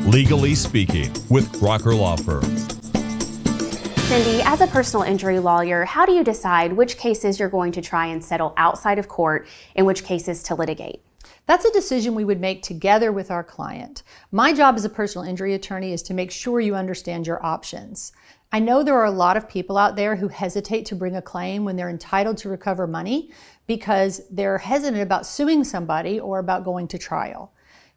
Legally Speaking with Crocker Law Firm. Cyndi, as a personal injury lawyer, how do you decide which cases you're going to try and settle outside of court and which cases to litigate? That's a decision we would make together with our client. My job as a personal injury attorney is to make sure you understand your options. I know there are a lot of people out there who hesitate to bring a claim when they're entitled to recover money because they're hesitant about suing somebody or about going to trial.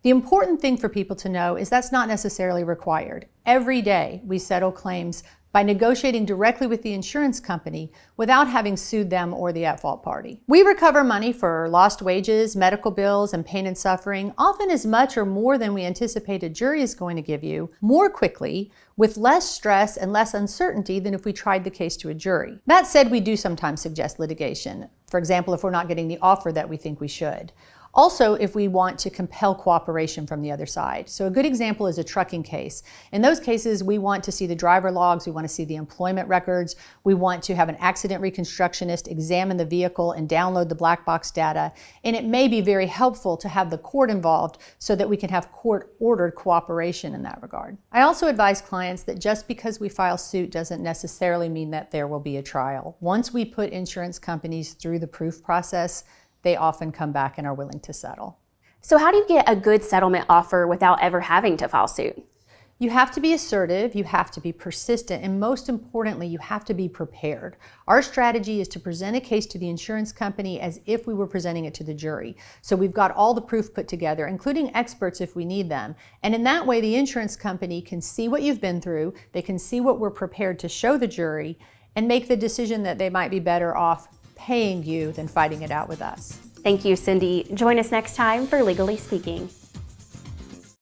The important thing for people to know is that's not necessarily required. Every day we settle claims by negotiating directly with the insurance company without having sued them or the at-fault party. We recover money for lost wages, medical bills, and pain and suffering, often as much or more than we anticipate a jury is going to give you, more quickly, with less stress and less uncertainty than if we tried the case to a jury. That said, we do sometimes suggest litigation. For example, if we're not getting the offer that we think we should. Also, if we want to compel cooperation from the other side. So a good example is a trucking case. In those cases, we want to see the driver logs, we want to see the employment records, we want to have an accident reconstructionist examine the vehicle and download the black box data, and it may be very helpful to have the court involved so that we can have court-ordered cooperation in that regard. I also advise clients that just because we file suit doesn't necessarily mean that there will be a trial. Once we put insurance companies through the proof process, they often come back and are willing to settle. So how do you get a good settlement offer without ever having to file suit? You have to be assertive, you have to be persistent, and most importantly, you have to be prepared. Our strategy is to present a case to the insurance company as if we were presenting it to the jury. So we've got all the proof put together, including experts if we need them. And in that way, the insurance company can see what you've been through, they can see what we're prepared to show the jury, and make the decision that they might be better off paying you than fighting it out with us. Thank you, Cyndi. Join us next time for Legally Speaking.